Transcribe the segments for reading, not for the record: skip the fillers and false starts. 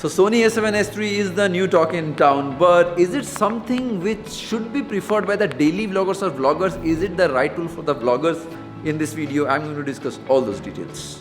So Sony a7S III is the new talk in town, but is it something which should be preferred by the daily vloggers or vloggers? Is it the right tool for the vloggers? In this video, I'm going to discuss all those details.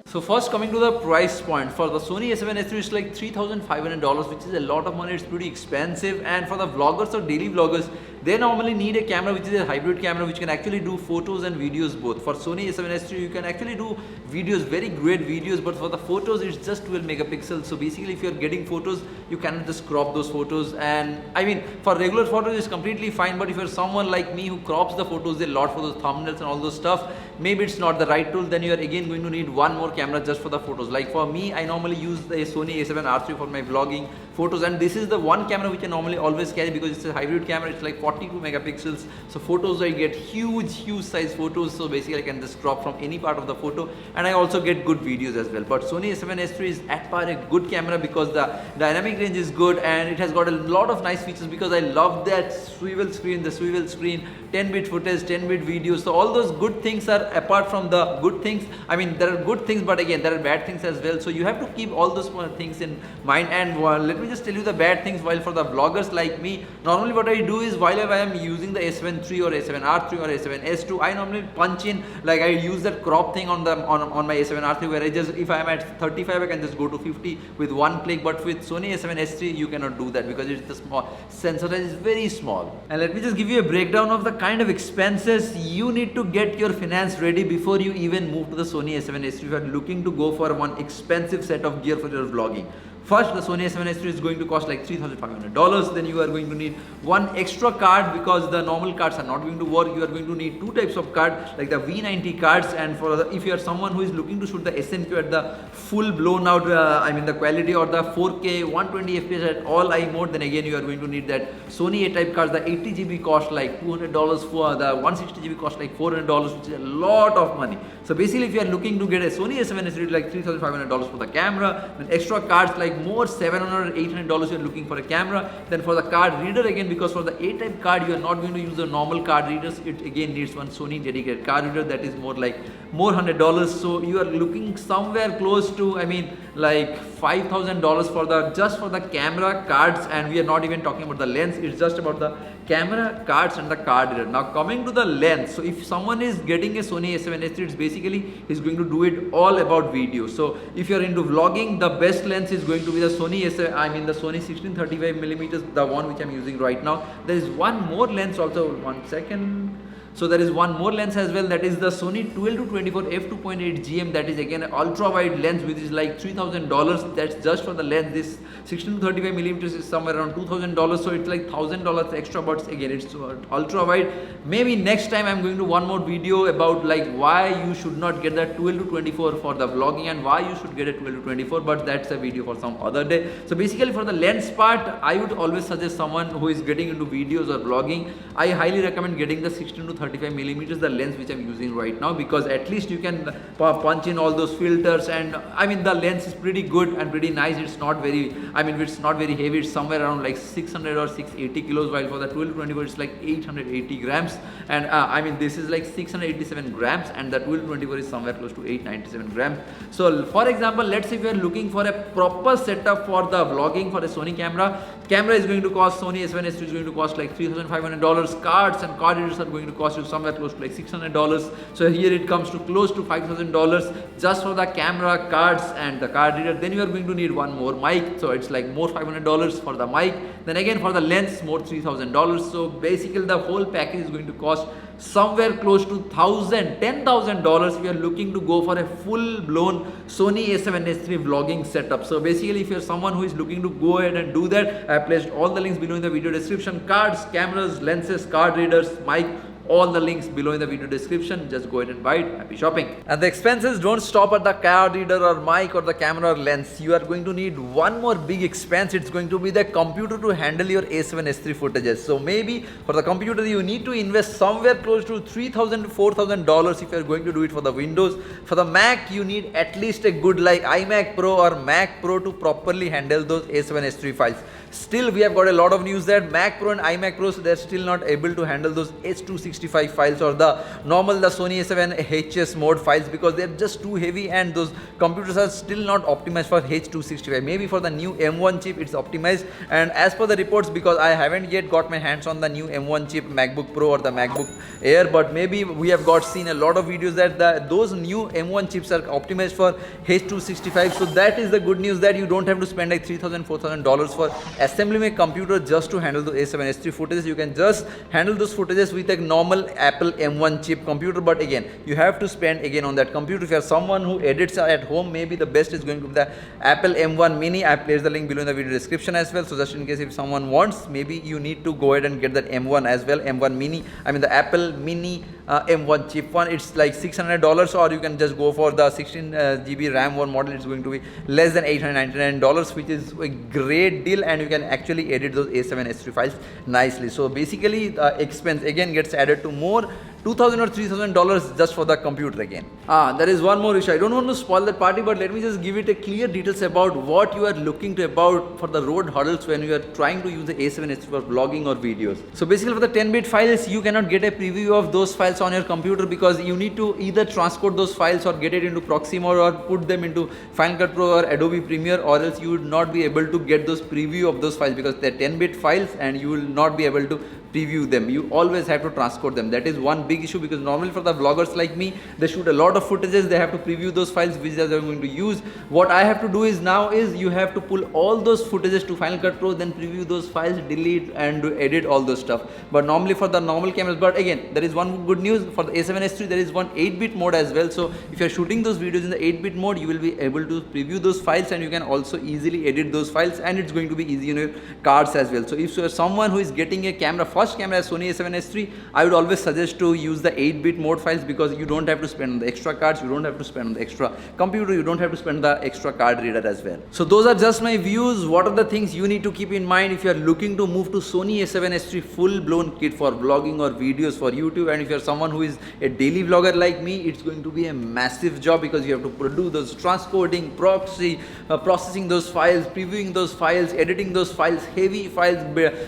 So first, coming to the price point, for the Sony a7S III it's like $3,500, which is a lot of money. It's pretty expensive, and for the vloggers or daily vloggers, they normally need a camera which is a hybrid camera which can actually do photos and videos both. For Sony a7S III you can actually do videos, very great videos, but for the photos it's just 12 megapixels. So basically if you're getting photos, you cannot just crop those photos, and I mean for regular photos it's completely fine, but if you're someone like me who crops the photos a lot for those thumbnails and all those stuff, maybe it's not the right tool. Then you are again going to need one more camera just for the photos. Like for me, I normally use the Sony a7R III for my vlogging photos, and this is the one camera which I normally always carry because it's a hybrid camera. It's like 42 megapixels, so photos I get huge size photos, so basically I can just crop from any part of the photo, and I also get good videos as well. But Sony a7S III is at par a good camera because the dynamic range is good and it has got a lot of nice features, because I love that swivel screen, 10-bit footage, 10-bit videos. So all those good things are apart from the good things. I mean there are good things, but again there are bad things as well, so you have to keep all those things in mind. And let me just tell you the bad things. While for the vloggers like me, normally what I do is while I am using the a7 III or a7R III or a7S II, I normally punch in, like I use that crop thing on my a7R III, where I just, if I am at 35 I can just go to 50 with one click. But with Sony a7S III you cannot do that because it's the small sensor is very small. And let me just give you a breakdown of the kind of expenses you need to get your finance ready before you even move to the Sony a7S III if you are looking to go for one expensive set of gear for your vlogging. First, the Sony a7S III is going to cost like $3,500. Then you are going to need one extra card because the normal cards are not going to work. You are going to need two types of card, like the V90 cards, and for the, if you are someone who is looking to shoot the SNQ at the full blown out, I mean the quality, or the 4K 120 FPS at all eye mode, then again you are going to need that Sony A-type cards. The 80GB cost like $200, for the 160GB cost like $400, which is a lot of money. So basically if you are looking to get a Sony a7S III like $3,500 for the camera, then extra cards like more $700 $800 you're looking for a camera. Then for the card reader, again because for the A-type card you are not going to use the normal card readers, it again needs one Sony dedicated card reader that is more $100. So you are looking somewhere close to, I mean like $5,000 for the just for the camera, cards, and we are not even talking about the lens. It's just about the camera, cards, and the card reader. Now coming to the lens, so if someone is getting a Sony a7S III, it's basically he's going to do it all about video. So if you're into vlogging, the best lens is going to be the Sony the Sony 16-35mm, the one which I'm using right now. There is one more lens also, one second. So there is one more lens as well, that is the Sony 12-24 f2.8 GM. That is again an ultra wide lens which is like $3,000. That's just for the lens. This 16-35mm is somewhere around $2,000, so it's like $1,000 extra, but again it's ultra wide. Maybe next time I'm going to one more video about like why you should not get that 12-24 for the vlogging and why you should get a 12-24, but that's a video for some other day. So basically for the lens part, I would always suggest someone who is getting into videos or vlogging, I highly recommend getting the 16-35mm, the lens which I'm using right now, because at least you can punch in all those filters, and I mean the lens is pretty good and pretty nice. It's not very, it's not very heavy. It's somewhere around like 600 or 680 kilos, while for the 12-24 it's like 880 grams, and this is like 687 grams, and the 12-24 is somewhere close to 897 grams. So for example, let's say if you are looking for a proper setup for the vlogging for a Sony camera is going to cost, Sony a7S III is going to cost like $3,500. Cards and card readers are going to cost you somewhere close to like $600. So here it comes to close to $5,000 just for the camera, cards, and the card reader. Then you are going to need one more mic, so it's like more $500 for the mic. Then again for the lens, more $3,000. So basically the whole package is going to cost somewhere close to $10,000 if you are looking to go for a full blown Sony a7S III vlogging setup. So basically if you are someone who is looking to go ahead and do that, I have placed all the links below in the video description. Cards, cameras, lenses, card readers, mic, all the links below in the video description. Just go ahead and buy it. Happy shopping. And the expenses don't stop at the card reader or mic or the camera or lens. You are going to need one more big expense. It's going to be the computer to handle your a7S III footages. So maybe for the computer you need to invest somewhere close to $3,000 to $4,000 if you are going to do it for the Windows. For the Mac you need at least a good like iMac Pro or Mac Pro to properly handle those a7S III files. Still we have got a lot of news that Mac Pro and iMac Pro, so they're still not able to handle those H264 H265 files or the normal the Sony A7 HS mode files, because they're just too heavy and those computers are still not optimized for H265. Maybe for the new M1 chip it's optimized, and as per the reports, because I haven't yet got my hands on the new M1 chip MacBook Pro or the MacBook Air, but maybe we have seen a lot of videos that those new M1 chips are optimized for H265. So that is the good news, that you don't have to spend like $3,000-$4,000 for assembling a computer just to handle the A7 S3 footages. You can just handle those footages with a normal Apple M1 chip computer, but again you have to spend again on that computer. If you are someone who edits at home, maybe the best is going to be the Apple M1 Mini. I placed the link below in the video description as well, so just in case if someone wants, maybe you need to go ahead and get that M1 as well, M1 Mini. I mean the Apple Mini M1 chip one. It's like $600, or you can just go for the 16 GB RAM one model. It's going to be less than $899, which is a great deal, and you can actually edit those A7 S3 files nicely. So basically the expense again gets added to more $2,000 or $3,000 just for the computer again. There is one more issue. I don't want to spoil that party, but let me just give it a clear details about what you are looking to about for the road hurdles when you are trying to use the A7 S3 for vlogging or videos. So basically for the 10-bit files, you cannot get a preview of those files on your computer, because you need to either transport those files or get it into Proximo or put them into Final Cut Pro or Adobe Premiere, or else you would not be able to get those preview of those files, because they're 10-bit files and you will not be able to preview them. You always have to transport them. That is one big issue, because normally for the vloggers like me, they shoot a lot of footages, they have to preview those files which they are going to use. What I have to do is now is you have to pull all those footages to Final Cut Pro, then preview those files, delete and edit all those stuff. But normally for the normal cameras, but again there is one good news for the A7 S3, there is one 8-bit mode as well. So if you are shooting those videos in the 8-bit mode, you will be able to preview those files, and you can also easily edit those files, and it's going to be easy in your cards as well. So if you are someone who is getting a camera, first camera Sony A7 S3, I would always suggest to use the 8-bit mode files, because you don't have to spend on the extra cards, you don't have to spend on the extra computer, you don't have to spend the extra card reader as well. So those are just my views. What are the things you need to keep in mind if you are looking to move to Sony A7 S3 full blown kit for vlogging or videos for YouTube? And if you are someone who is a daily vlogger like me, it's going to be a massive job, because you have to do those transcoding, proxy, processing those files, previewing those files, editing those files, heavy files,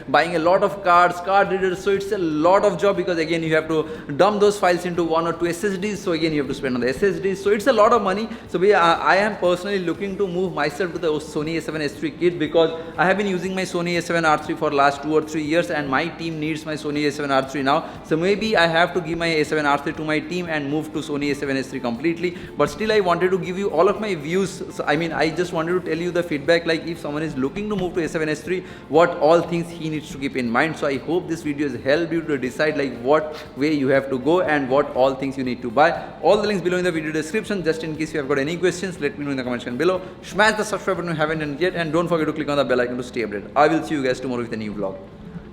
buying a lot of cards, card readers. So it's a lot of job, because again you have to dump those files into 1 or 2 SSDs, so again you have to spend on the SSDs, so it's a lot of money. So I am personally looking to move myself to the Sony A7 S3 kit, because I have been using my Sony A7 R3 for last 2 or 3 years, and my team needs my Sony A7 R3 now. So maybe I have to give my A7 R3 to my team and move to Sony A7 S3 completely. But still I wanted to give you all of my views. So I mean, I just wanted to tell you the feedback, like if someone is looking to move to A7 S3, what all things he needs to keep in mind. So I hope this video has helped you to decide like what way you have to go and what all things you need to buy. All the links below in the video description. Just in case you have got any questions, let me know in the comment section below. Smash the subscribe button if you haven't done it yet, and don't forget to click on the bell icon to stay updated. I will see you guys tomorrow with a new vlog.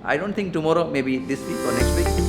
I don't think tomorrow, maybe this week or next week.